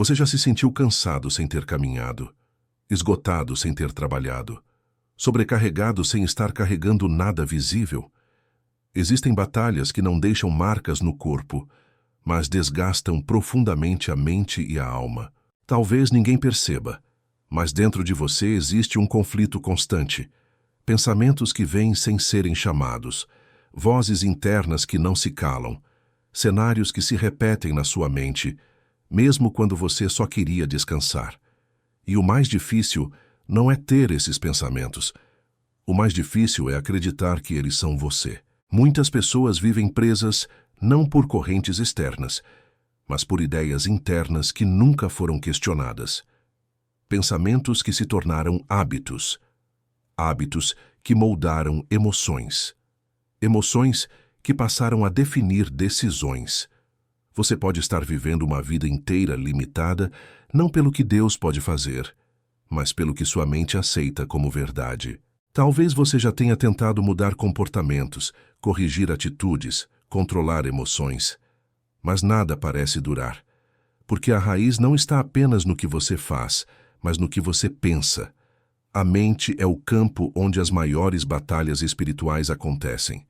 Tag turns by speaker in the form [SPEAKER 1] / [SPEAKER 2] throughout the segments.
[SPEAKER 1] Você já se sentiu cansado sem ter caminhado, esgotado sem ter trabalhado, sobrecarregado sem estar carregando nada visível? Existem batalhas que não deixam marcas no corpo, mas desgastam profundamente a mente e a alma. Talvez ninguém perceba, mas dentro de você existe um conflito constante. Pensamentos que vêm sem serem chamados, vozes internas que não se calam, cenários que se repetem na sua mente, mesmo quando você só queria descansar. E o mais difícil não é ter esses pensamentos. O mais difícil é acreditar que eles são você. Muitas pessoas vivem presas não por correntes externas, mas por ideias internas que nunca foram questionadas. Pensamentos que se tornaram hábitos. Hábitos que moldaram emoções. Emoções que passaram a definir decisões. Você pode estar vivendo uma vida inteira limitada, não pelo que Deus pode fazer, mas pelo que sua mente aceita como verdade. Talvez você já tenha tentado mudar comportamentos, corrigir atitudes, controlar emoções, mas nada parece durar, porque a raiz não está apenas no que você faz, mas no que você pensa. A mente é o campo onde as maiores batalhas espirituais acontecem.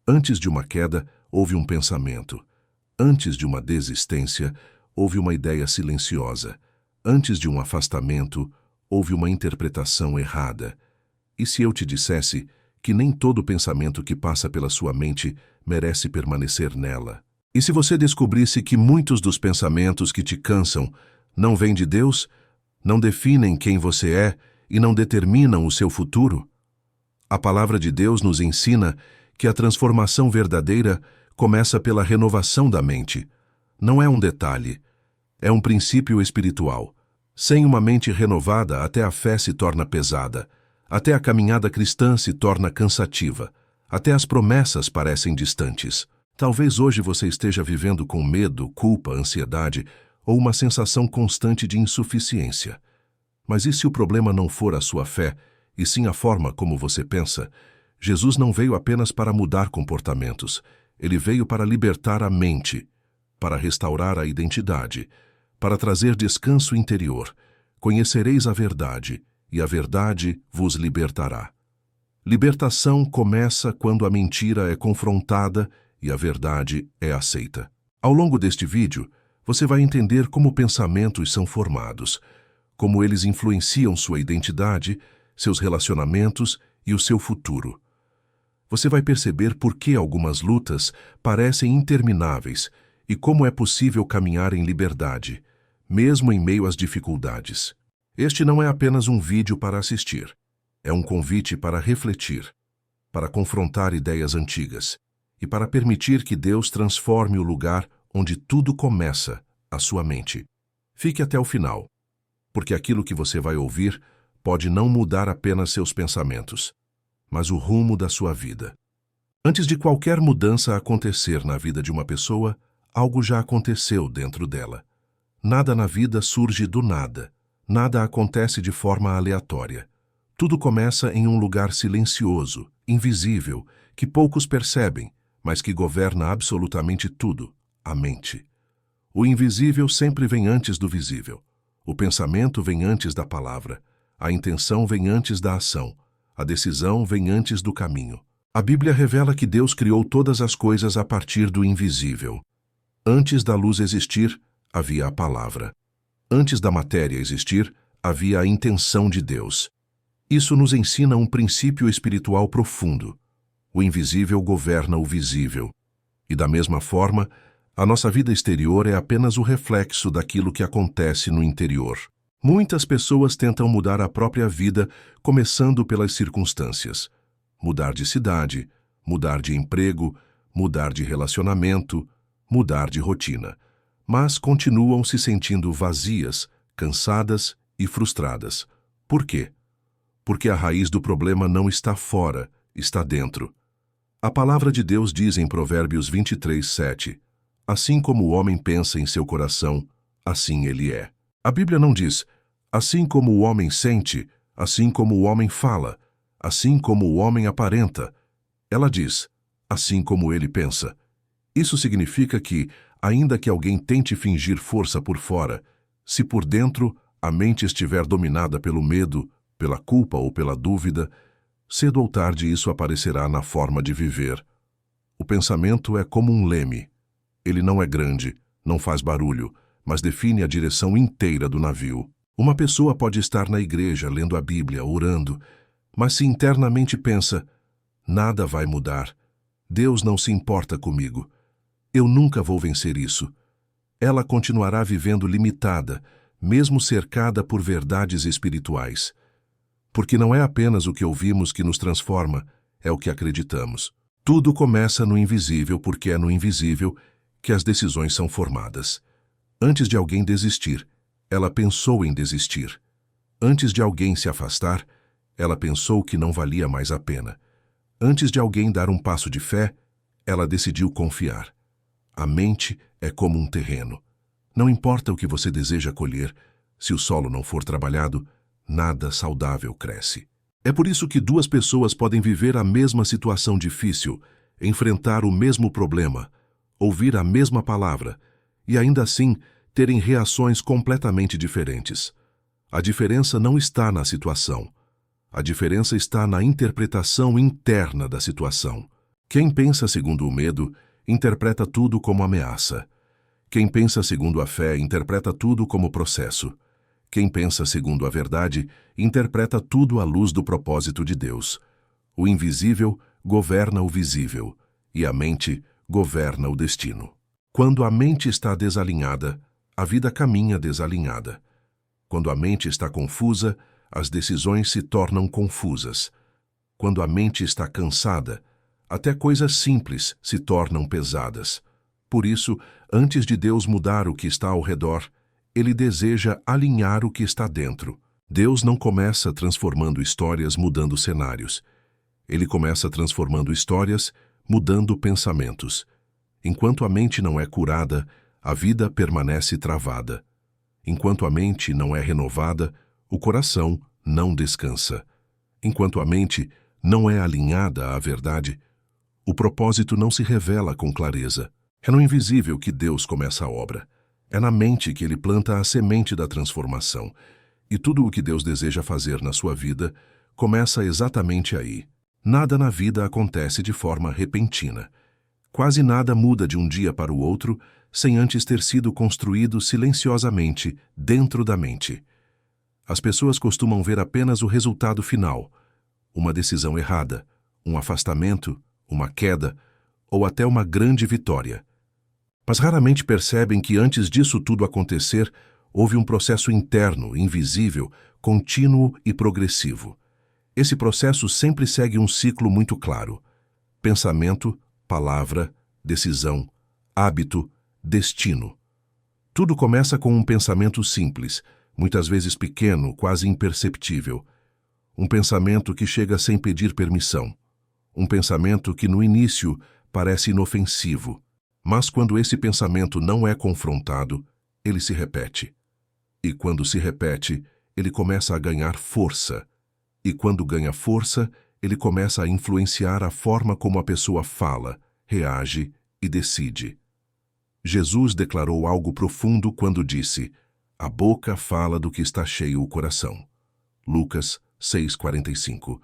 [SPEAKER 1] Antes de uma queda, houve um pensamento. Antes de uma desistência, houve uma ideia silenciosa. Antes de um afastamento, houve uma interpretação errada. E se eu te dissesse que nem todo pensamento que passa pela sua mente merece permanecer nela? E se você descobrisse que muitos dos pensamentos que te cansam não vêm de Deus, não definem quem você é e não determinam o seu futuro? A palavra de Deus nos ensina que a transformação verdadeira começa pela renovação da mente. Não é um detalhe, é um princípio espiritual. Sem uma mente renovada, até a fé se torna pesada, até a caminhada cristã se torna cansativa, até as promessas parecem distantes. Talvez hoje você esteja vivendo com medo, culpa, ansiedade ou uma sensação constante de insuficiência. Mas e se o problema não for a sua fé, e sim a forma como você pensa? Jesus não veio apenas para mudar comportamentos. Ele veio para libertar a mente, para restaurar a identidade, para trazer descanso interior. Conhecereis a verdade, e a verdade vos libertará. Libertação começa quando a mentira é confrontada e a verdade é aceita. Ao longo deste vídeo, você vai entender como pensamentos são formados, como eles influenciam sua identidade, seus relacionamentos e o seu futuro. Você vai perceber por que algumas lutas parecem intermináveis e como é possível caminhar em liberdade, mesmo em meio às dificuldades. Este não é apenas um vídeo para assistir. É um convite para refletir, para confrontar ideias antigas e para permitir que Deus transforme o lugar onde tudo começa, a sua mente. Fique até o final, porque aquilo que você vai ouvir pode não mudar apenas seus pensamentos, mas o rumo da sua vida. Antes de qualquer mudança acontecer na vida de uma pessoa, algo já aconteceu dentro dela. Nada na vida surge do nada. Nada acontece de forma aleatória. Tudo começa em um lugar silencioso, invisível, que poucos percebem, mas que governa absolutamente tudo, a mente. O invisível sempre vem antes do visível. O pensamento vem antes da palavra. A intenção vem antes da ação. A decisão vem antes do caminho. A Bíblia revela que Deus criou todas as coisas a partir do invisível. Antes da luz existir, havia a palavra. Antes da matéria existir, havia a intenção de Deus. Isso nos ensina um princípio espiritual profundo. O invisível governa o visível. E da mesma forma, a nossa vida exterior é apenas o reflexo daquilo que acontece no interior. Muitas pessoas tentam mudar a própria vida, começando pelas circunstâncias. Mudar de cidade, mudar de emprego, mudar de relacionamento, mudar de rotina. Mas continuam se sentindo vazias, cansadas e frustradas. Por quê? Porque a raiz do problema não está fora, está dentro. A palavra de Deus diz em Provérbios 23:7, assim como o homem pensa em seu coração, assim ele é. A Bíblia não diz, assim como o homem sente, assim como o homem fala, assim como o homem aparenta. Ela diz, assim como ele pensa. Isso significa que, ainda que alguém tente fingir força por fora, Se por dentro a mente estiver dominada pelo medo, pela culpa ou pela dúvida, cedo ou tarde isso aparecerá na forma de viver. O pensamento é como um leme. Ele não é grande, não faz barulho, mas define a direção inteira do navio. Uma pessoa pode estar na igreja, lendo a Bíblia, orando, mas se internamente pensa, nada vai mudar, Deus não se importa comigo, eu nunca vou vencer isso. Ela continuará vivendo limitada, mesmo cercada por verdades espirituais. Porque não é apenas o que ouvimos que nos transforma, é o que acreditamos. Tudo começa no invisível porque é no invisível que as decisões são formadas. Antes de alguém desistir, ela pensou em desistir. Antes de alguém se afastar, ela pensou que não valia mais a pena. Antes de alguém dar um passo de fé, ela decidiu confiar. A mente é como um terreno. Não importa o que você deseja colher, se o solo não for trabalhado, nada saudável cresce. É por isso que duas pessoas podem viver a mesma situação difícil, enfrentar o mesmo problema, ouvir a mesma palavra, e ainda assim terem reações completamente diferentes. A diferença não está na situação. A diferença está na interpretação interna da situação. Quem pensa segundo o medo, interpreta tudo como ameaça. Quem pensa segundo a fé, interpreta tudo como processo. Quem pensa segundo a verdade, interpreta tudo à luz do propósito de Deus. O invisível governa o visível, e a mente governa o destino. Quando a mente está desalinhada, a vida caminha desalinhada. Quando a mente está confusa, as decisões se tornam confusas. Quando a mente está cansada, até coisas simples se tornam pesadas. Por isso, antes de Deus mudar o que está ao redor, Ele deseja alinhar o que está dentro. Deus não começa transformando histórias mudando cenários. Ele começa transformando histórias mudando pensamentos. Enquanto a mente não é curada, a vida permanece travada. Enquanto a mente não é renovada, o coração não descansa. Enquanto a mente não é alinhada à verdade, o propósito não se revela com clareza. É no invisível que Deus começa a obra. É na mente que Ele planta a semente da transformação. E tudo o que Deus deseja fazer na sua vida começa exatamente aí. Nada na vida acontece de forma repentina. Quase nada muda de um dia para o outro sem antes ter sido construído silenciosamente dentro da mente. As pessoas costumam ver apenas o resultado final, uma decisão errada, um afastamento, uma queda ou até uma grande vitória. Mas raramente percebem que antes disso tudo acontecer, houve um processo interno, invisível, contínuo e progressivo. Esse processo sempre segue um ciclo muito claro: pensamento, palavra, decisão, hábito, destino. Tudo começa com um pensamento simples, muitas vezes pequeno, quase imperceptível. Um pensamento que chega sem pedir permissão. Um pensamento que no início parece inofensivo, mas quando esse pensamento não é confrontado, ele se repete. E quando se repete, ele começa a ganhar força. E quando ganha força, ele começa a influenciar a forma como a pessoa fala, reage e decide. Jesus declarou algo profundo quando disse: "A boca fala do que está cheio o coração." Lucas 6,45.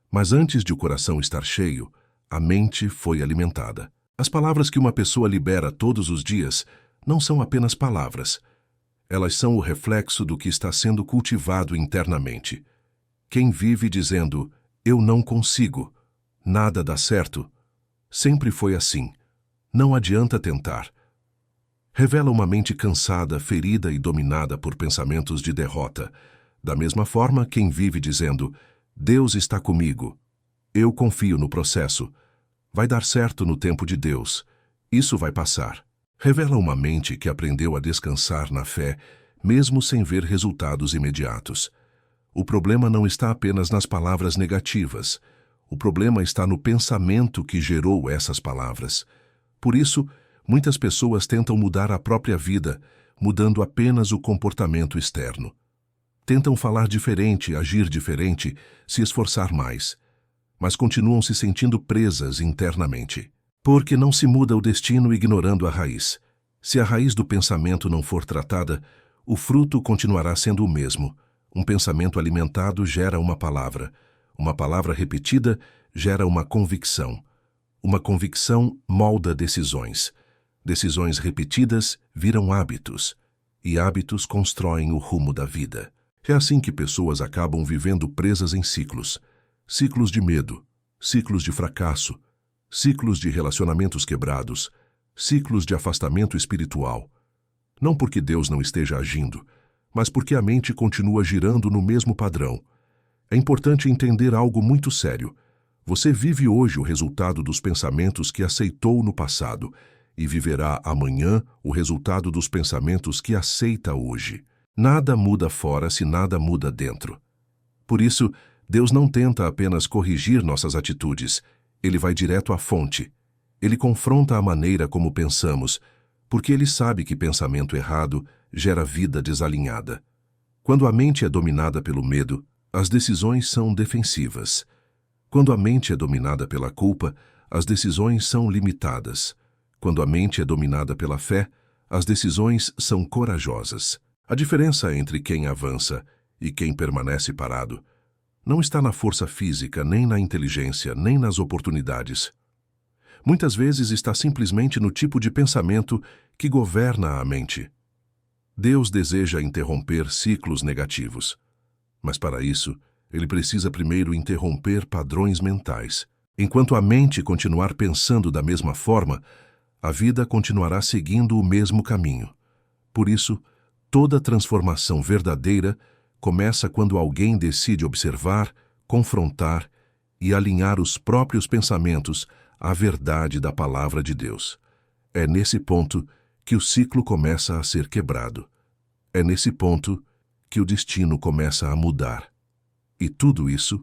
[SPEAKER 1] Mas antes de o coração estar cheio, a mente foi alimentada. As palavras que uma pessoa libera todos os dias não são apenas palavras. Elas são o reflexo do que está sendo cultivado internamente. Quem vive dizendo, "Eu não consigo, nada dá certo", sempre foi assim. Não adianta tentar. Revela uma mente cansada, ferida e dominada por pensamentos de derrota. Da mesma forma, quem vive dizendo, "Deus está comigo, eu confio no processo, vai dar certo no tempo de Deus, isso vai passar." Revela uma mente que aprendeu a descansar na fé, mesmo sem ver resultados imediatos. O problema não está apenas nas palavras negativas. O problema está no pensamento que gerou essas palavras. Por isso, muitas pessoas tentam mudar a própria vida, mudando apenas o comportamento externo. Tentam falar diferente, agir diferente, se esforçar mais, mas continuam se sentindo presas internamente. Porque não se muda o destino ignorando a raiz. Se a raiz do pensamento não for tratada, o fruto continuará sendo o mesmo. Um pensamento alimentado gera uma palavra repetida gera uma convicção molda decisões. Decisões repetidas viram hábitos, e hábitos constroem o rumo da vida. É assim que pessoas acabam vivendo presas em ciclos. Ciclos de medo, ciclos de fracasso, ciclos de relacionamentos quebrados, ciclos de afastamento espiritual. Não porque Deus não esteja agindo, mas porque a mente continua girando no mesmo padrão. É importante entender algo muito sério. Você vive hoje o resultado dos pensamentos que aceitou no passado e viverá amanhã o resultado dos pensamentos que aceita hoje. Nada muda fora se nada muda dentro. Por isso, Deus não tenta apenas corrigir nossas atitudes, Ele vai direto à fonte. Ele confronta a maneira como pensamos, porque Ele sabe que pensamento errado gera vida desalinhada. Quando a mente é dominada pelo medo, as decisões são defensivas. Quando a mente é dominada pela culpa, as decisões são limitadas. Quando a mente é dominada pela fé, as decisões são corajosas. A diferença entre quem avança e quem permanece parado não está na força física, nem na inteligência, nem nas oportunidades. Muitas vezes está simplesmente no tipo de pensamento que governa a mente. Deus deseja interromper ciclos negativos, mas para isso, Ele precisa primeiro interromper padrões mentais. Enquanto a mente continuar pensando da mesma forma, a vida continuará seguindo o mesmo caminho. Por isso, toda transformação verdadeira começa quando alguém decide observar, confrontar e alinhar os próprios pensamentos à verdade da palavra de Deus. É nesse ponto que o ciclo começa a ser quebrado. É nesse ponto que o destino começa a mudar. E tudo isso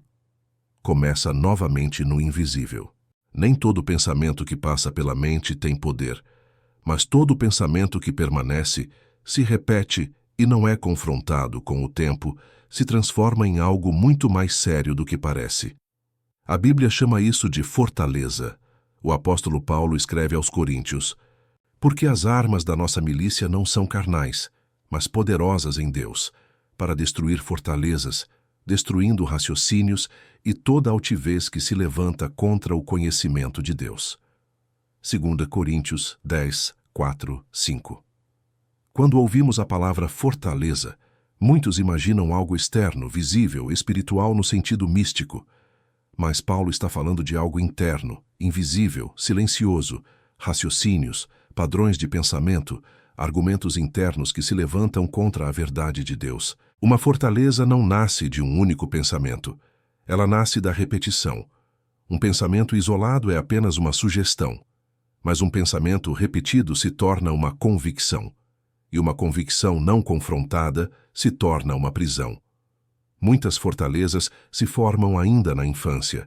[SPEAKER 1] começa novamente no invisível. Nem todo pensamento que passa pela mente tem poder, mas todo pensamento que permanece, se repete e não é confrontado com o tempo, se transforma em algo muito mais sério do que parece. A Bíblia chama isso de fortaleza. O apóstolo Paulo escreve aos Coríntios: porque as armas da nossa milícia não são carnais, mas poderosas em Deus, para destruir fortalezas, destruindo raciocínios e toda altivez que se levanta contra o conhecimento de Deus. 2 Coríntios 10, 4, 5. Quando ouvimos a palavra fortaleza, muitos imaginam algo externo, visível, espiritual no sentido místico. Mas Paulo está falando de algo interno, invisível, silencioso, raciocínios, padrões de pensamento, argumentos internos que se levantam contra a verdade de Deus. Uma fortaleza não nasce de um único pensamento. Ela nasce da repetição. Um pensamento isolado é apenas uma sugestão, mas um pensamento repetido se torna uma convicção, e uma convicção não confrontada se torna uma prisão. Muitas fortalezas se formam ainda na infância,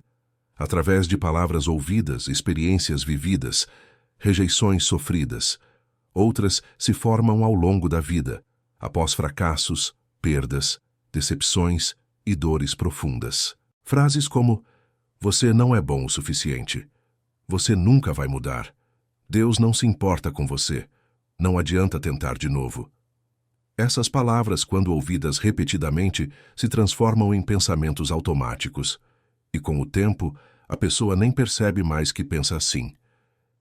[SPEAKER 1] através de palavras ouvidas, experiências vividas, rejeições sofridas. Outras se formam ao longo da vida, após fracassos, perdas, decepções e dores profundas. Frases como: você não é bom o suficiente, você nunca vai mudar, Deus não se importa com você, não adianta tentar de novo. Essas palavras, quando ouvidas repetidamente, se transformam em pensamentos automáticos, e com o tempo, a pessoa nem percebe mais que pensa assim.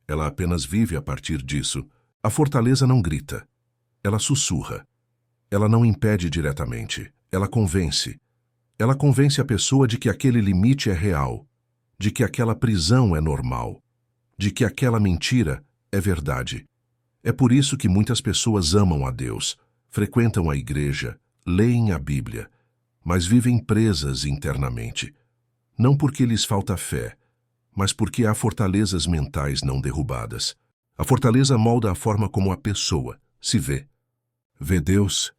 [SPEAKER 1] Ela apenas vive a partir disso. A fortaleza não grita, ela sussurra. Ela não impede diretamente, ela convence. Ela convence a pessoa de que aquele limite é real, de que aquela prisão é normal, de que aquela mentira é verdade. É por isso que muitas pessoas amam a Deus, frequentam a igreja, leem a Bíblia, mas vivem presas internamente. Não porque lhes falta fé, mas porque há fortalezas mentais não derrubadas. A fortaleza molda a forma como a pessoa se vê. Vê Deus,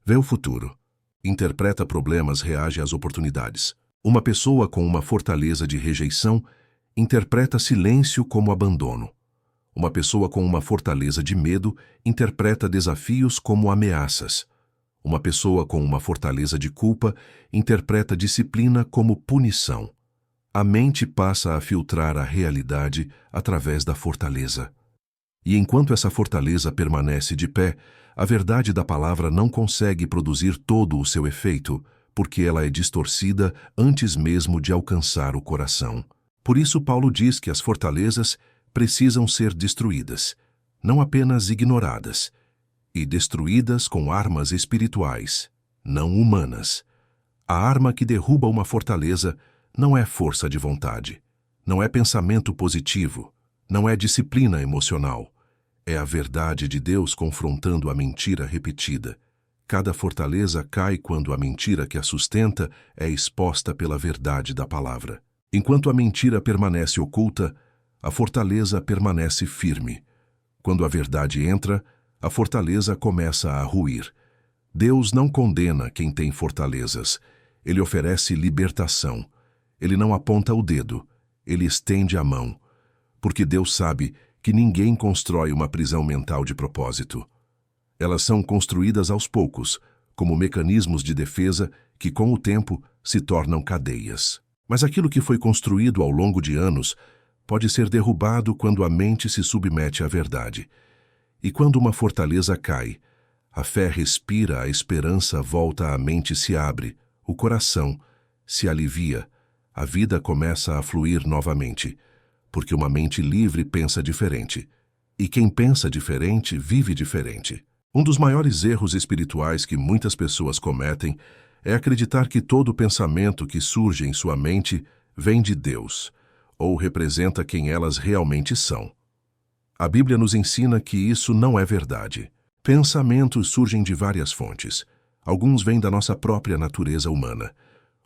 [SPEAKER 1] vê o futuro, interpreta problemas, reage às oportunidades. Uma pessoa com uma fortaleza de rejeição interpreta silêncio como abandono. Uma pessoa com uma fortaleza de medo interpreta desafios como ameaças. Uma pessoa com uma fortaleza de culpa interpreta disciplina como punição. A mente passa a filtrar a realidade através da fortaleza. E enquanto essa fortaleza permanece de pé, a verdade da palavra não consegue produzir todo o seu efeito, porque ela é distorcida antes mesmo de alcançar o coração. Por isso, Paulo diz que as fortalezas precisam ser destruídas, não apenas ignoradas, e destruídas com armas espirituais, não humanas. A arma que derruba uma fortaleza não é força de vontade, não é pensamento positivo, não é disciplina emocional. É a verdade de Deus confrontando a mentira repetida. Cada fortaleza cai quando a mentira que a sustenta é exposta pela verdade da palavra. Enquanto a mentira permanece oculta, a fortaleza permanece firme. Quando a verdade entra, a fortaleza começa a ruir. Deus não condena quem tem fortalezas. Ele oferece libertação. Ele não aponta o dedo. Ele estende a mão. Porque Deus sabe que ninguém constrói uma prisão mental de propósito. Elas são construídas aos poucos, como mecanismos de defesa que, com o tempo, se tornam cadeias. Mas aquilo que foi construído ao longo de anos pode ser derrubado quando a mente se submete à verdade. E quando uma fortaleza cai, a fé respira, a esperança volta, a mente se abre, o coração se alivia, a vida começa a fluir novamente, porque uma mente livre pensa diferente. E quem pensa diferente, vive diferente. Um dos maiores erros espirituais que muitas pessoas cometem é acreditar que todo pensamento que surge em sua mente vem de Deus, ou representa quem elas realmente são. A Bíblia nos ensina que isso não é verdade. Pensamentos surgem de várias fontes. Alguns vêm da nossa própria natureza humana.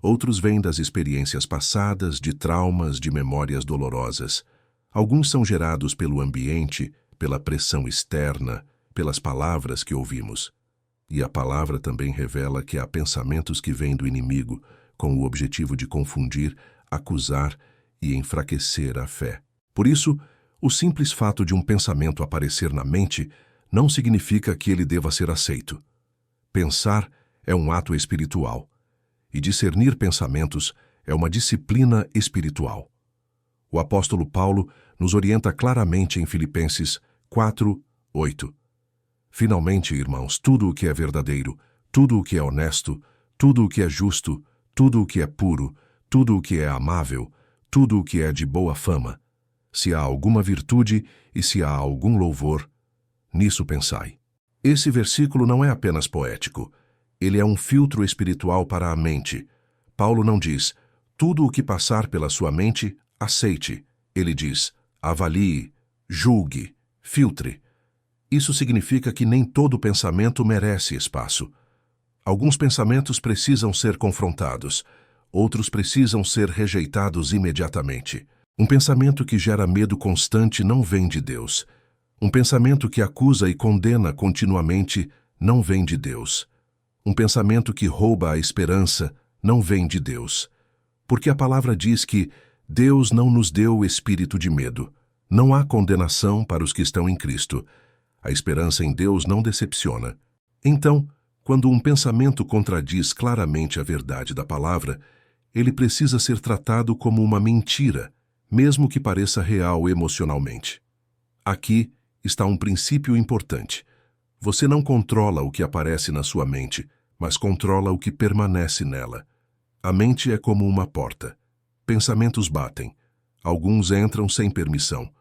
[SPEAKER 1] Outros vêm das experiências passadas, de traumas, de memórias dolorosas. Alguns são gerados pelo ambiente, pela pressão externa, pelas palavras que ouvimos. E a palavra também revela que há pensamentos que vêm do inimigo, com o objetivo de confundir, acusar e enfraquecer a fé. Por isso, o simples fato de um pensamento aparecer na mente não significa que ele deva ser aceito. Pensar é um ato espiritual, e discernir pensamentos é uma disciplina espiritual. O apóstolo Paulo nos orienta claramente em Filipenses 4:8. Finalmente, irmãos, tudo o que é verdadeiro, tudo o que é honesto, tudo o que é justo, tudo o que é puro, tudo o que é amável, tudo o que é de boa fama, se há alguma virtude e se há algum louvor, nisso pensai. Esse versículo não é apenas poético, ele é um filtro espiritual para a mente. Paulo não diz, tudo o que passar pela sua mente, aceite. Ele diz, avalie, julgue, filtre. Isso significa que nem todo pensamento merece espaço. Alguns pensamentos precisam ser confrontados, outros precisam ser rejeitados imediatamente. Um pensamento que gera medo constante não vem de Deus. Um pensamento que acusa e condena continuamente não vem de Deus. Um pensamento que rouba a esperança não vem de Deus. Porque a palavra diz que Deus não nos deu o espírito de medo. Não há condenação para os que estão em Cristo. A esperança em Deus não decepciona. Então, quando um pensamento contradiz claramente a verdade da palavra, ele precisa ser tratado como uma mentira, mesmo que pareça real emocionalmente. Aqui está um princípio importante. Você não controla o que aparece na sua mente, mas controla o que permanece nela. A mente é como uma porta. Pensamentos batem. Alguns entram sem permissão,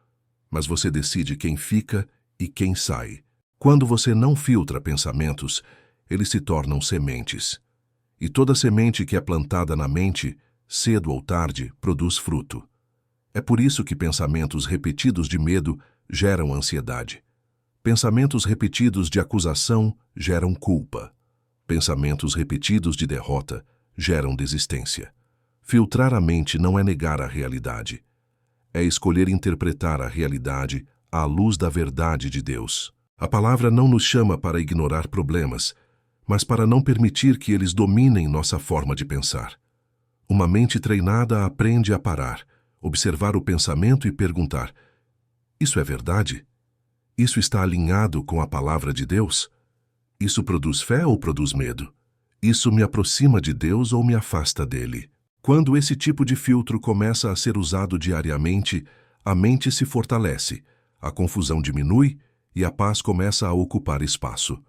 [SPEAKER 1] mas você decide quem fica e quem sai. Quando você não filtra pensamentos, eles se tornam sementes. E toda semente que é plantada na mente, cedo ou tarde, produz fruto. É por isso que pensamentos repetidos de medo geram ansiedade. Pensamentos repetidos de acusação geram culpa. Pensamentos repetidos de derrota geram desistência. Filtrar a mente não é negar a realidade. É escolher interpretar a realidade à luz da verdade de Deus. A palavra não nos chama para ignorar problemas, mas para não permitir que eles dominem nossa forma de pensar. Uma mente treinada aprende a parar, observar o pensamento e perguntar: isso é verdade? Isso está alinhado com a palavra de Deus? Isso produz fé ou produz medo? Isso me aproxima de Deus ou me afasta dele? Quando esse tipo de filtro começa a ser usado diariamente, a mente se fortalece, a confusão diminui e a paz começa a ocupar espaço.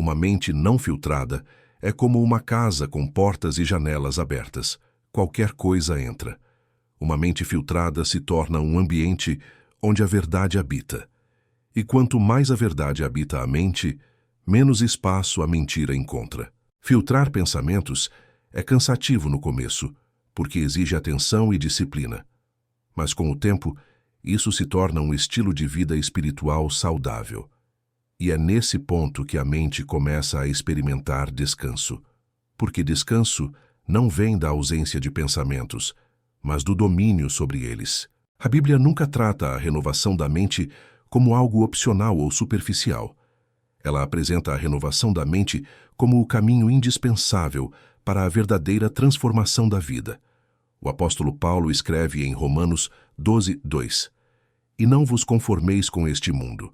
[SPEAKER 1] Uma mente não filtrada é como uma casa com portas e janelas abertas. Qualquer coisa entra. Uma mente filtrada se torna um ambiente onde a verdade habita. E quanto mais a verdade habita a mente, menos espaço a mentira encontra. Filtrar pensamentos é cansativo no começo, porque exige atenção e disciplina. Mas com o tempo, isso se torna um estilo de vida espiritual saudável. E é nesse ponto que a mente começa a experimentar descanso. Porque descanso não vem da ausência de pensamentos, mas do domínio sobre eles. A Bíblia nunca trata a renovação da mente como algo opcional ou superficial. Ela apresenta a renovação da mente como o caminho indispensável para a verdadeira transformação da vida. O apóstolo Paulo escreve em Romanos 12:2: E não vos conformeis com este mundo,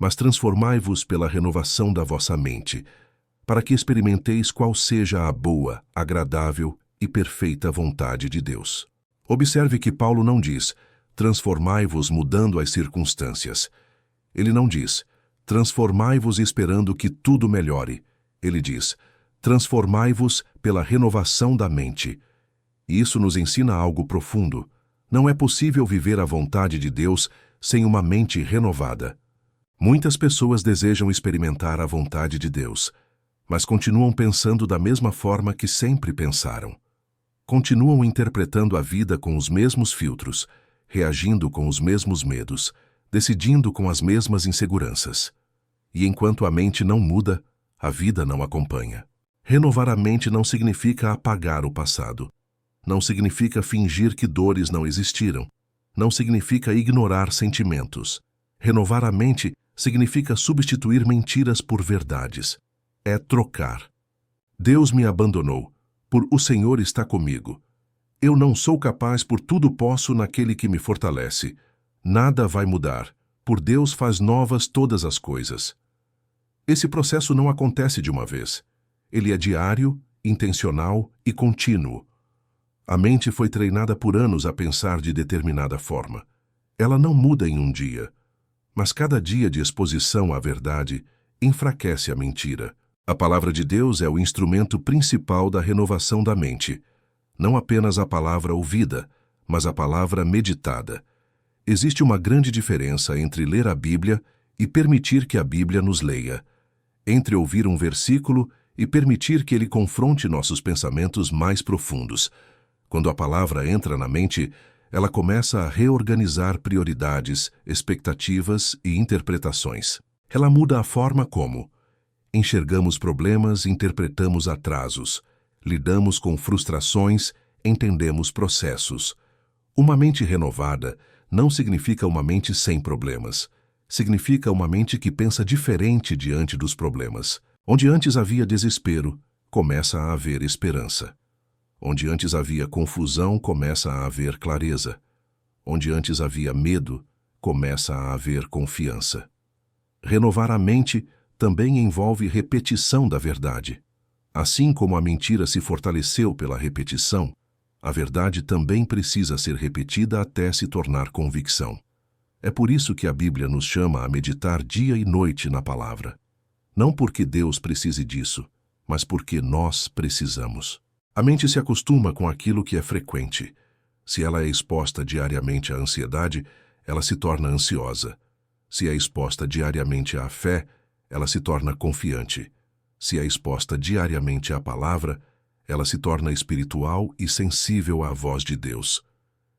[SPEAKER 1] mas transformai-vos pela renovação da vossa mente, para que experimenteis qual seja a boa, agradável e perfeita vontade de Deus. Observe que Paulo não diz: transformai-vos mudando as circunstâncias. Ele não diz: transformai-vos esperando que tudo melhore. Ele diz: transformai-vos pela renovação da mente. E isso nos ensina algo profundo. Não é possível viver a vontade de Deus sem uma mente renovada. Muitas pessoas desejam experimentar a vontade de Deus, mas continuam pensando da mesma forma que sempre pensaram. Continuam interpretando a vida com os mesmos filtros, reagindo com os mesmos medos, decidindo com as mesmas inseguranças. E enquanto a mente não muda, a vida não acompanha. Renovar a mente não significa apagar o passado. Não significa fingir que dores não existiram. Não significa ignorar sentimentos. Renovar a mente significa substituir mentiras por verdades. É trocar. Deus me abandonou, por o Senhor está comigo. Eu não sou capaz, por tudo posso naquele que me fortalece. Nada vai mudar, por Deus faz novas todas as coisas. Esse processo não acontece de uma vez. Ele é diário, intencional e contínuo. A mente foi treinada por anos a pensar de determinada forma. Ela não muda em um dia, mas cada dia de exposição à verdade enfraquece a mentira. A palavra de Deus é o instrumento principal da renovação da mente. Não apenas a palavra ouvida, mas a palavra meditada. Existe uma grande diferença entre ler a Bíblia e permitir que a Bíblia nos leia, entre ouvir um versículo e permitir que ele confronte nossos pensamentos mais profundos. Quando a palavra entra na mente, ela começa a reorganizar prioridades, expectativas e interpretações. Ela muda a forma como enxergamos problemas, interpretamos atrasos, lidamos com frustrações, entendemos processos. Uma mente renovada não significa uma mente sem problemas. Significa uma mente que pensa diferente diante dos problemas. Onde antes havia desespero, começa a haver esperança. Onde antes havia confusão, começa a haver clareza. Onde antes havia medo, começa a haver confiança. Renovar a mente também envolve repetição da verdade. Assim como a mentira se fortaleceu pela repetição, a verdade também precisa ser repetida até se tornar convicção. É por isso que a Bíblia nos chama a meditar dia e noite na palavra. Não porque Deus precise disso, mas porque nós precisamos. A mente se acostuma com aquilo que é frequente. Se ela é exposta diariamente à ansiedade, ela se torna ansiosa. Se é exposta diariamente à fé, ela se torna confiante. Se é exposta diariamente à palavra, ela se torna espiritual e sensível à voz de Deus.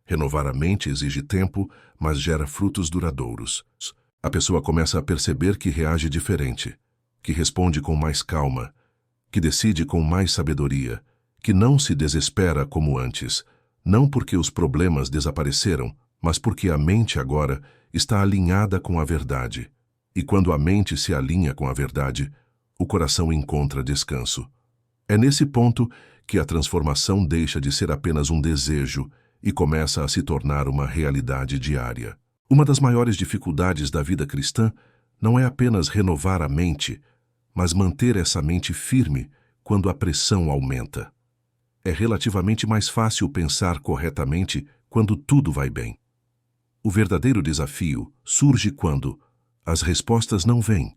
[SPEAKER 1] Renovar a mente exige tempo, mas gera frutos duradouros. A pessoa começa a perceber que reage diferente, que responde com mais calma, que decide com mais sabedoria, que não se desespera como antes, não porque os problemas desapareceram, mas porque a mente agora está alinhada com a verdade. E quando a mente se alinha com a verdade, o coração encontra descanso. É nesse ponto que a transformação deixa de ser apenas um desejo e começa a se tornar uma realidade diária. Uma das maiores dificuldades da vida cristã não é apenas renovar a mente, mas manter essa mente firme quando a pressão aumenta. É relativamente mais fácil pensar corretamente quando tudo vai bem. O verdadeiro desafio surge quando as respostas não vêm,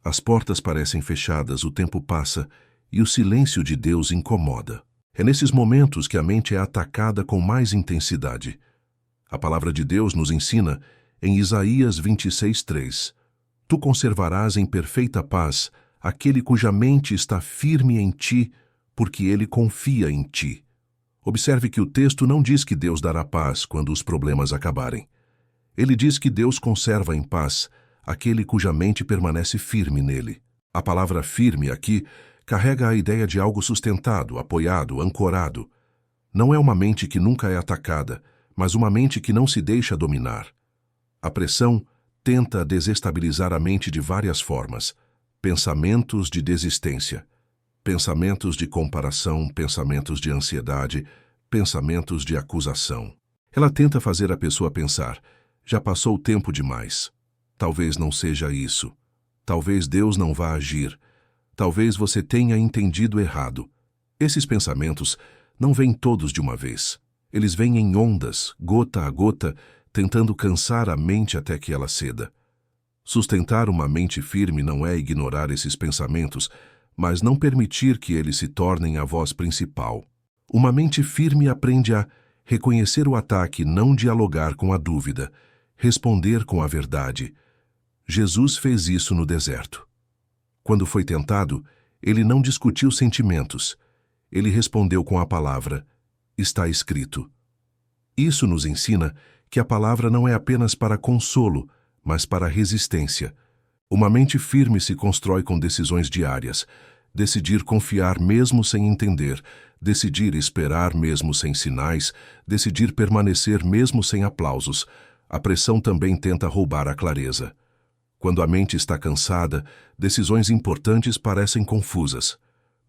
[SPEAKER 1] As portas parecem fechadas, o tempo passa e o silêncio de Deus incomoda. É nesses momentos que a mente é atacada com mais intensidade. A palavra de Deus nos ensina em Isaías 26:3: Tu conservarás em perfeita paz aquele cuja mente está firme em ti, porque ele confia em ti. Observe que o texto não diz que Deus dará paz quando os problemas acabarem. Ele diz que Deus conserva em paz aquele cuja mente permanece firme nele. A palavra firme aqui carrega a ideia de algo sustentado, apoiado, ancorado. Não é uma mente que nunca é atacada, mas uma mente que não se deixa dominar. A pressão tenta desestabilizar a mente de várias formas. Pensamentos de desistência, pensamentos de comparação, pensamentos de ansiedade, pensamentos de acusação. Ela tenta fazer a pessoa pensar: já passou o tempo demais. Talvez não seja isso. Talvez Deus não vá agir. Talvez você tenha entendido errado. Esses pensamentos não vêm todos de uma vez. Eles vêm em ondas, gota a gota, tentando cansar a mente até que ela ceda. Sustentar uma mente firme não é ignorar esses pensamentos, mas não permitir que eles se tornem a voz principal. Uma mente firme aprende a reconhecer o ataque, não dialogar com a dúvida, responder com a verdade. Jesus fez isso no deserto. Quando foi tentado, ele não discutiu sentimentos. Ele respondeu com a palavra: está escrito. Isso nos ensina que a palavra não é apenas para consolo, mas para resistência. Uma mente firme se constrói com decisões diárias. Decidir confiar mesmo sem entender, decidir esperar mesmo sem sinais, decidir permanecer mesmo sem aplausos. A pressão também tenta roubar a clareza. Quando a mente está cansada, decisões importantes parecem confusas.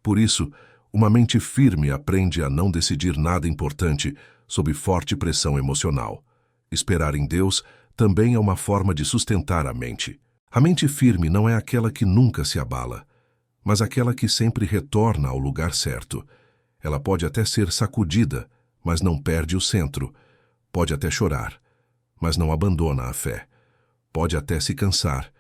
[SPEAKER 1] Por isso, uma mente firme aprende a não decidir nada importante sob forte pressão emocional. Esperar em Deus também é uma forma de sustentar a mente. A mente firme não é aquela que nunca se abala, mas aquela que sempre retorna ao lugar certo. Ela pode até ser sacudida, mas não perde o centro. Pode até chorar, mas não abandona a fé. Pode até se cansar,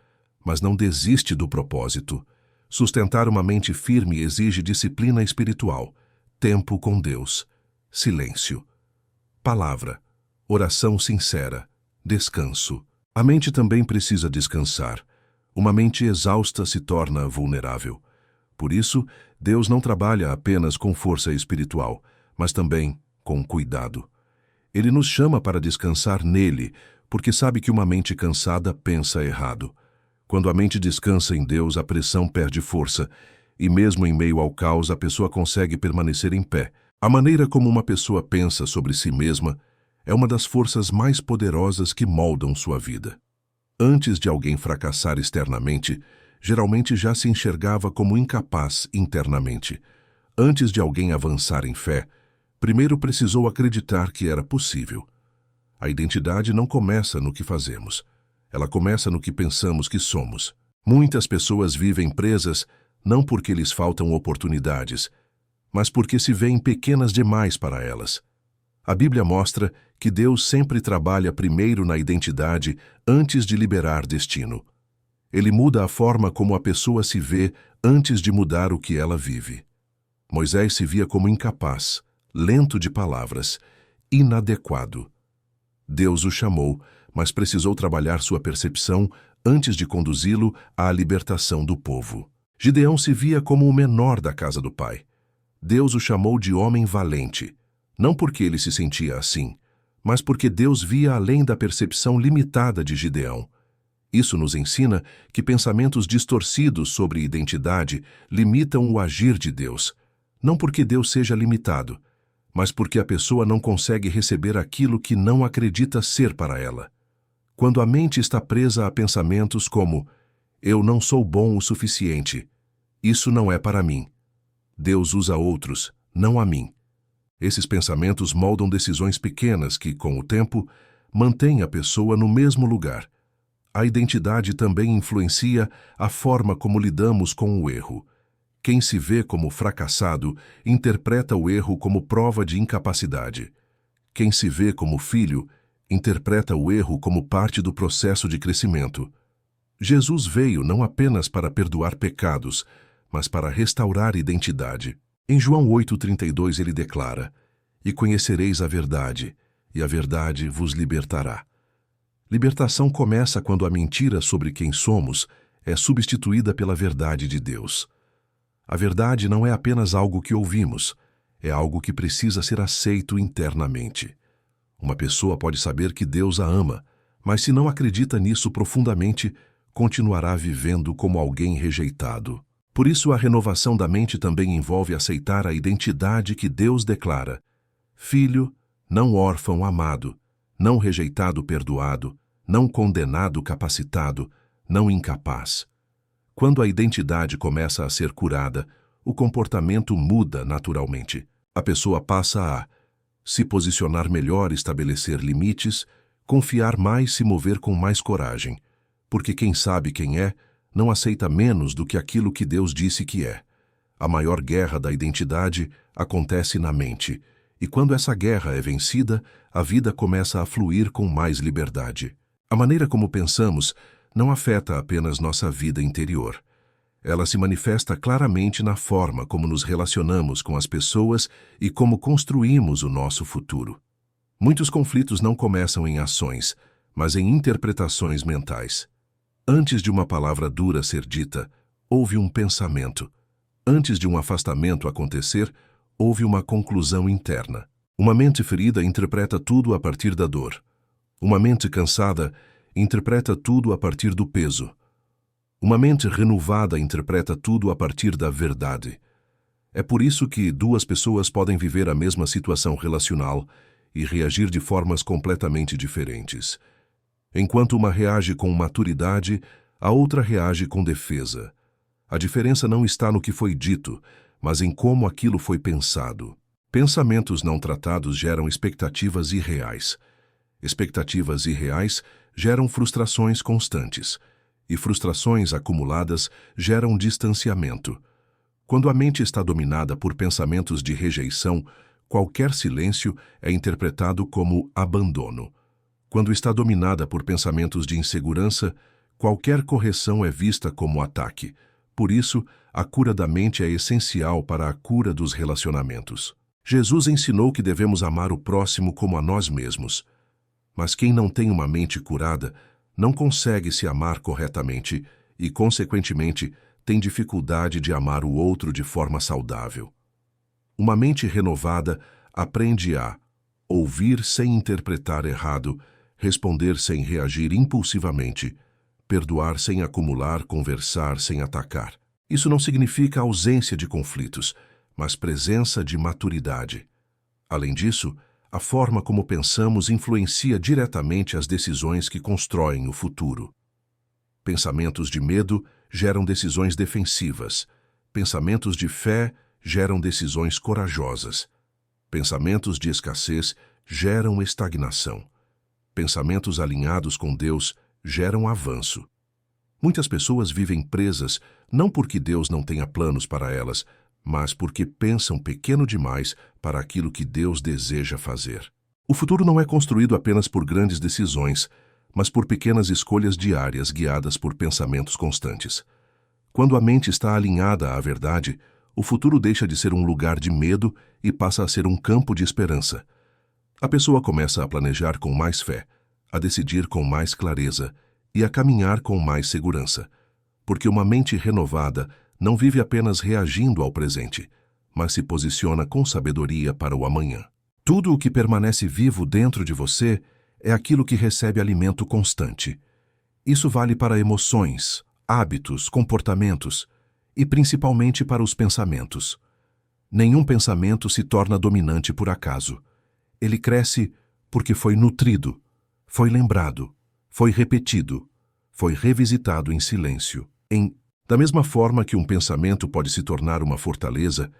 [SPEAKER 1] mas não desiste do propósito. Sustentar uma mente firme exige disciplina espiritual, tempo com Deus, silêncio, palavra, oração sincera, descanso. A mente também precisa descansar. Uma mente exausta se torna vulnerável. Por isso, Deus não trabalha apenas com força espiritual, mas também com cuidado. Ele nos chama para descansar nele, porque sabe que uma mente cansada pensa errado. Quando a mente descansa em Deus, a pressão perde força, e mesmo em meio ao caos, a pessoa consegue permanecer em pé. A maneira como uma pessoa pensa sobre si mesma é uma das forças mais poderosas que moldam sua vida. Antes de alguém fracassar externamente, geralmente já se enxergava como incapaz internamente. Antes de alguém avançar em fé, primeiro precisou acreditar que era possível. A identidade não começa no que fazemos. Ela começa no que pensamos que somos. Muitas pessoas vivem presas não porque lhes faltam oportunidades, mas porque se veem pequenas demais para elas. A Bíblia mostra que Deus sempre trabalha primeiro na identidade antes de liberar destino. Ele muda a forma como a pessoa se vê antes de mudar o que ela vive. Moisés se via como incapaz, lento de palavras, inadequado. Deus o chamou, mas precisou trabalhar sua percepção antes de conduzi-lo à libertação do povo. Gideão se via como o menor da casa do pai. Deus o chamou de homem valente, não porque ele se sentia assim, mas porque Deus via além da percepção limitada de Gideão. Isso nos ensina que pensamentos distorcidos sobre identidade limitam o agir de Deus, não porque Deus seja limitado, mas porque a pessoa não consegue receber aquilo que não acredita ser para ela. Quando a mente está presa a pensamentos como: eu não sou bom o suficiente, isso não é para mim, Deus usa outros, não a mim. Esses pensamentos moldam decisões pequenas que, com o tempo, mantêm a pessoa no mesmo lugar. A identidade também influencia a forma como lidamos com o erro. Quem se vê como fracassado interpreta o erro como prova de incapacidade. Quem se vê como filho interpreta o erro como parte do processo de crescimento. Jesus veio não apenas para perdoar pecados, mas para restaurar identidade. Em João 8,32 ele declara: "E conhecereis a verdade, e a verdade vos libertará." Libertação começa quando a mentira sobre quem somos é substituída pela verdade de Deus. A verdade não é apenas algo que ouvimos, é algo que precisa ser aceito internamente. Uma pessoa pode saber que Deus a ama, mas se não acredita nisso profundamente, continuará vivendo como alguém rejeitado. Por isso, a renovação da mente também envolve aceitar a identidade que Deus declara: filho, não órfão amado, não rejeitado perdoado, não condenado capacitado, não incapaz. Quando a identidade começa a ser curada, o comportamento muda naturalmente. A pessoa passa a se posicionar melhor, estabelecer limites, confiar mais, se mover com mais coragem, porque quem sabe quem é, não aceita menos do que aquilo que Deus disse que é. A maior guerra da identidade acontece na mente, e quando essa guerra é vencida, a vida começa a fluir com mais liberdade. A maneira como pensamos não afeta apenas nossa vida interior. Ela se manifesta claramente na forma como nos relacionamos com as pessoas e como construímos o nosso futuro. Muitos conflitos não começam em ações, mas em interpretações mentais. Antes de uma palavra dura ser dita, houve um pensamento. Antes de um afastamento acontecer, houve uma conclusão interna. Uma mente ferida interpreta tudo a partir da dor. Uma mente cansada interpreta tudo a partir do peso. Uma mente renovada interpreta tudo a partir da verdade. É por isso que duas pessoas podem viver a mesma situação relacional e reagir de formas completamente diferentes. Enquanto uma reage com maturidade, a outra reage com defesa. A diferença não está no que foi dito, mas em como aquilo foi pensado. Pensamentos não tratados geram expectativas irreais. Expectativas irreais geram frustrações constantes. E frustrações acumuladas geram distanciamento. Quando a mente está dominada por pensamentos de rejeição, qualquer silêncio é interpretado como abandono. Quando está dominada por pensamentos de insegurança, qualquer correção é vista como ataque. Por isso, a cura da mente é essencial para a cura dos relacionamentos. Jesus ensinou que devemos amar o próximo como a nós mesmos. Mas quem não tem uma mente curada não consegue se amar corretamente e, consequentemente, tem dificuldade de amar o outro de forma saudável. Uma mente renovada aprende a ouvir sem interpretar errado, responder sem reagir impulsivamente, perdoar sem acumular, conversar sem atacar. Isso não significa ausência de conflitos, mas presença de maturidade. Além disso, a forma como pensamos influencia diretamente as decisões que constroem o futuro. Pensamentos de medo geram decisões defensivas. Pensamentos de fé geram decisões corajosas. Pensamentos de escassez geram estagnação. Pensamentos alinhados com Deus geram avanço. Muitas pessoas vivem presas não porque Deus não tenha planos para elas, mas porque pensam pequeno demais para aquilo que Deus deseja fazer. O futuro não é construído apenas por grandes decisões, mas por pequenas escolhas diárias guiadas por pensamentos constantes. Quando a mente está alinhada à verdade, o futuro deixa de ser um lugar de medo e passa a ser um campo de esperança. A pessoa começa a planejar com mais fé, a decidir com mais clareza e a caminhar com mais segurança, porque uma mente renovada não vive apenas reagindo ao presente, mas se posiciona com sabedoria para o amanhã. Tudo o que permanece vivo dentro de você é aquilo que recebe alimento constante. Isso vale para emoções, hábitos, comportamentos e principalmente para os pensamentos. Nenhum pensamento se torna dominante por acaso. Ele cresce porque foi nutrido, foi lembrado, foi repetido, foi revisitado em silêncio. Da mesma forma que um pensamento pode se tornar uma fortaleza,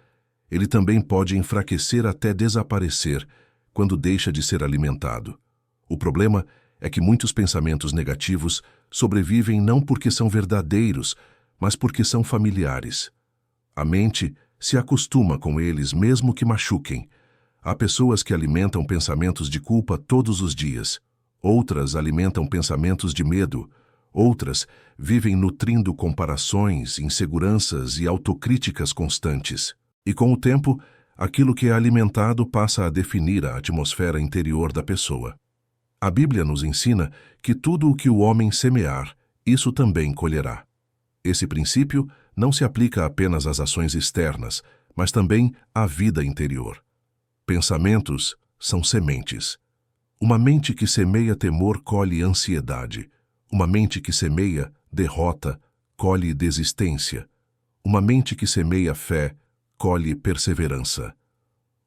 [SPEAKER 1] ele também pode enfraquecer até desaparecer quando deixa de ser alimentado. O problema é que muitos pensamentos negativos sobrevivem não porque são verdadeiros, mas porque são familiares. A mente se acostuma com eles mesmo que machuquem. Há pessoas que alimentam pensamentos de culpa todos os dias. Outras alimentam pensamentos de medo. Outras vivem nutrindo comparações, inseguranças e autocríticas constantes. E com o tempo, aquilo que é alimentado passa a definir a atmosfera interior da pessoa. A Bíblia nos ensina que tudo o que o homem semear, isso também colherá. Esse princípio não se aplica apenas às ações externas, mas também à vida interior. Pensamentos são sementes. Uma mente que semeia temor colhe ansiedade. Uma mente que semeia derrota colhe desistência. Uma mente que semeia fé colhe perseverança.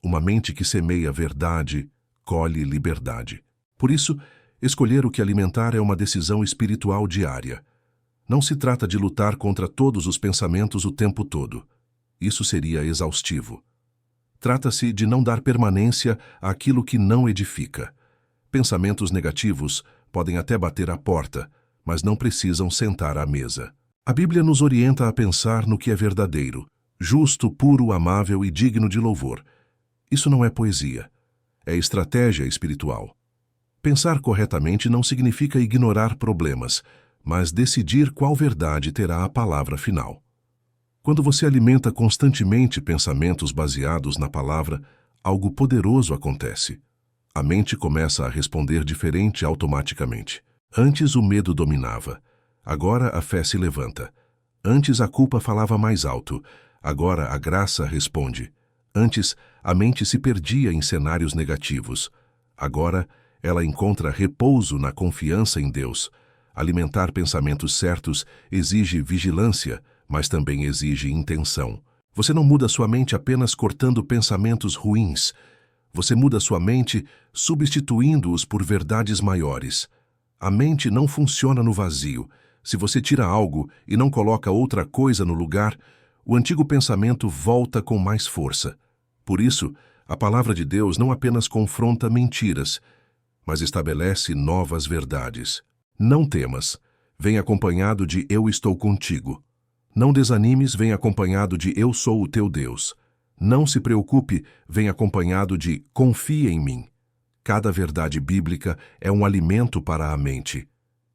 [SPEAKER 1] Uma mente que semeia verdade colhe liberdade. Por isso, escolher o que alimentar é uma decisão espiritual diária. Não se trata de lutar contra todos os pensamentos o tempo todo. Isso seria exaustivo. Trata-se de não dar permanência àquilo que não edifica. Pensamentos negativos podem até bater à porta, mas não precisam sentar à mesa. A Bíblia nos orienta a pensar no que é verdadeiro, justo, puro, amável e digno de louvor. Isso não é poesia, é estratégia espiritual. Pensar corretamente não significa ignorar problemas, mas decidir qual verdade terá a palavra final. Quando você alimenta constantemente pensamentos baseados na palavra, algo poderoso acontece. A mente começa a responder diferente automaticamente. Antes o medo dominava. Agora a fé se levanta. Antes a culpa falava mais alto. Agora a graça responde. Antes a mente se perdia em cenários negativos. Agora ela encontra repouso na confiança em Deus. Alimentar pensamentos certos exige vigilância, mas também exige intenção. Você não muda sua mente apenas cortando pensamentos ruins. Você muda sua mente substituindo-os por verdades maiores. A mente não funciona no vazio. Se você tira algo e não coloca outra coisa no lugar, o antigo pensamento volta com mais força. Por isso, a palavra de Deus não apenas confronta mentiras, mas estabelece novas verdades. Não temas, vem acompanhado de eu estou contigo. Não desanimes, vem acompanhado de eu sou o teu Deus. Não se preocupe, vem acompanhado de confia em mim. Cada verdade bíblica é um alimento para a mente.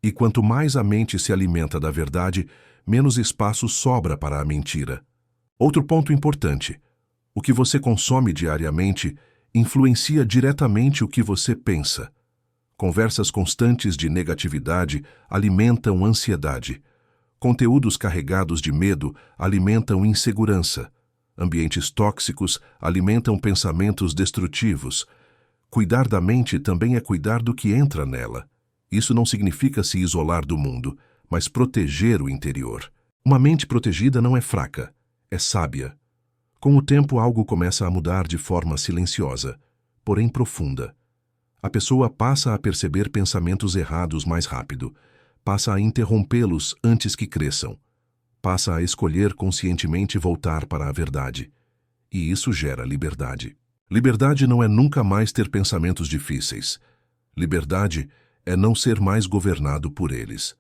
[SPEAKER 1] E quanto mais a mente se alimenta da verdade, menos espaço sobra para a mentira. Outro ponto importante: o que você consome diariamente influencia diretamente o que você pensa. Conversas constantes de negatividade alimentam ansiedade. Conteúdos carregados de medo alimentam insegurança. Ambientes tóxicos alimentam pensamentos destrutivos. Cuidar da mente também é cuidar do que entra nela. Isso não significa se isolar do mundo, mas proteger o interior. Uma mente protegida não é fraca, é sábia. Com o tempo, algo começa a mudar de forma silenciosa, porém profunda. A pessoa passa a perceber pensamentos errados mais rápido, passa a interrompê-los antes que cresçam, passa a escolher conscientemente voltar para a verdade. E isso gera liberdade. Liberdade não é nunca mais ter pensamentos difíceis. Liberdade é não ser mais governado por eles.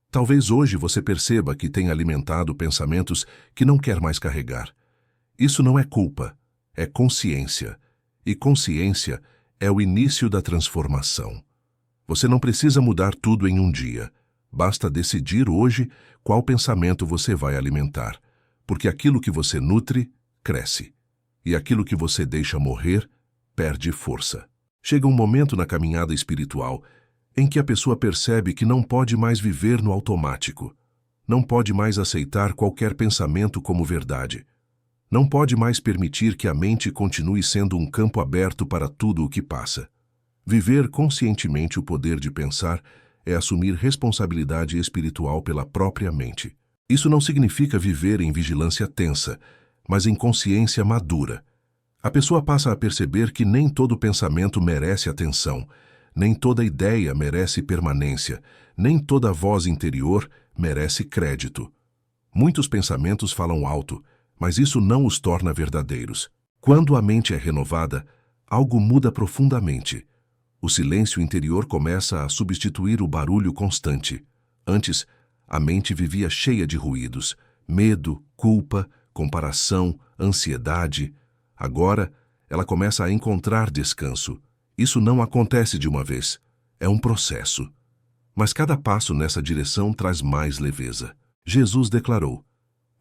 [SPEAKER 1] Talvez hoje você perceba que tem alimentado pensamentos que não quer mais carregar. Isso não é culpa, é consciência. E consciência é o início da transformação. Você não precisa mudar tudo em um dia. Basta decidir hoje qual pensamento você vai alimentar, porque aquilo que você nutre, cresce. E aquilo que você deixa morrer, perde força. Chega um momento na caminhada espiritual em que a pessoa percebe que não pode mais viver no automático. Não pode mais aceitar qualquer pensamento como verdade. Não pode mais permitir que a mente continue sendo um campo aberto para tudo o que passa. Viver conscientemente o poder de pensar é assumir responsabilidade espiritual pela própria mente. Isso não significa viver em vigilância tensa, mas em consciência madura. A pessoa passa a perceber que nem todo pensamento merece atenção, nem toda ideia merece permanência, nem toda voz interior merece crédito. Muitos pensamentos falam alto, mas isso não os torna verdadeiros. Quando a mente é renovada, algo muda profundamente. O silêncio interior começa a substituir o barulho constante. Antes, a mente vivia cheia de ruídos, medo, culpa, comparação, ansiedade. Agora, ela começa a encontrar descanso. Isso não acontece de uma vez. É um processo. Mas cada passo nessa direção traz mais leveza. Jesus declarou: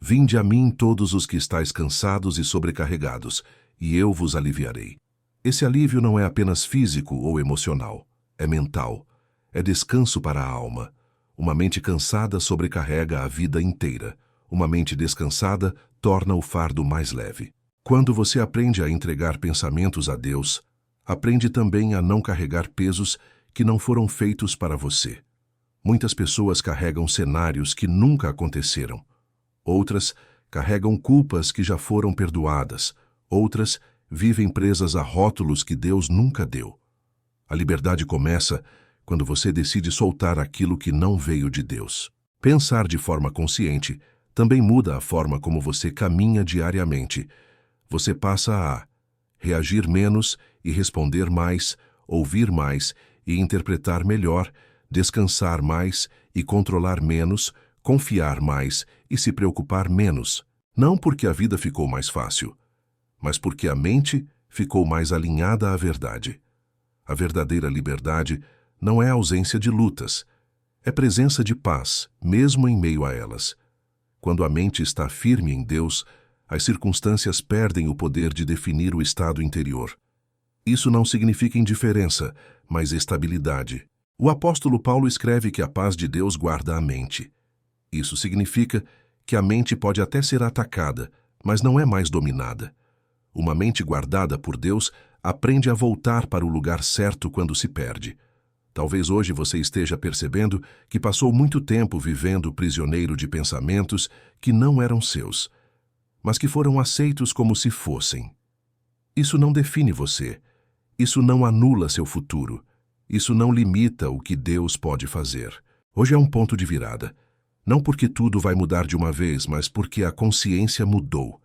[SPEAKER 1] Vinde a mim todos os que estáis cansados e sobrecarregados, e eu vos aliviarei. Esse alívio não é apenas físico ou emocional, é mental, é descanso para a alma. Uma mente cansada sobrecarrega a vida inteira. Uma mente descansada torna o fardo mais leve. Quando você aprende a entregar pensamentos a Deus, aprende também a não carregar pesos que não foram feitos para você. Muitas pessoas carregam cenários que nunca aconteceram. Outras carregam culpas que já foram perdoadas. Outras vivem presas a rótulos que Deus nunca deu. A liberdade começa quando você decide soltar aquilo que não veio de Deus. Pensar de forma consciente também muda a forma como você caminha diariamente. Você passa a reagir menos e responder mais, ouvir mais e interpretar melhor, descansar mais e controlar menos, confiar mais e se preocupar menos. Não porque a vida ficou mais fácil, mas porque a mente ficou mais alinhada à verdade. A verdadeira liberdade não é ausência de lutas, é presença de paz, mesmo em meio a elas. Quando a mente está firme em Deus, as circunstâncias perdem o poder de definir o estado interior. Isso não significa indiferença, mas estabilidade. O apóstolo Paulo escreve que a paz de Deus guarda a mente. Isso significa que a mente pode até ser atacada, mas não é mais dominada. Uma mente guardada por Deus aprende a voltar para o lugar certo quando se perde. Talvez hoje você esteja percebendo que passou muito tempo vivendo prisioneiro de pensamentos que não eram seus, mas que foram aceitos como se fossem. Isso não define você. Isso não anula seu futuro. Isso não limita o que Deus pode fazer. Hoje é um ponto de virada. Não porque tudo vai mudar de uma vez, mas porque a consciência mudou.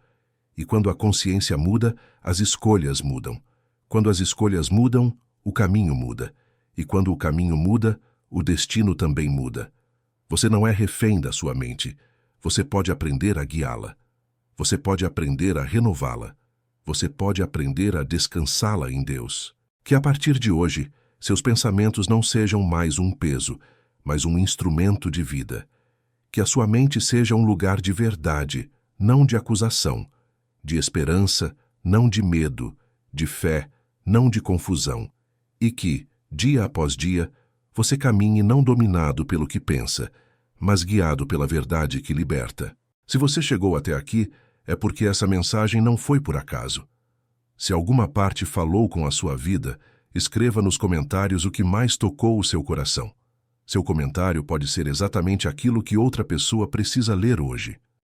[SPEAKER 1] E quando a consciência muda, as escolhas mudam. Quando as escolhas mudam, o caminho muda. E quando o caminho muda, o destino também muda. Você não é refém da sua mente. Você pode aprender a guiá-la. Você pode aprender a renová-la. Você pode aprender a descansá-la em Deus. Que a partir de hoje, seus pensamentos não sejam mais um peso, mas um instrumento de vida. Que a sua mente seja um lugar de verdade, não de acusação, de esperança, não de medo, de fé, não de confusão. E que, dia após dia, você caminhe não dominado pelo que pensa, mas guiado pela verdade que liberta. Se você chegou até aqui, é porque essa mensagem não foi por acaso. Se alguma parte falou com a sua vida, escreva nos comentários o que mais tocou o seu coração. Seu comentário pode ser exatamente aquilo que outra pessoa precisa ler hoje.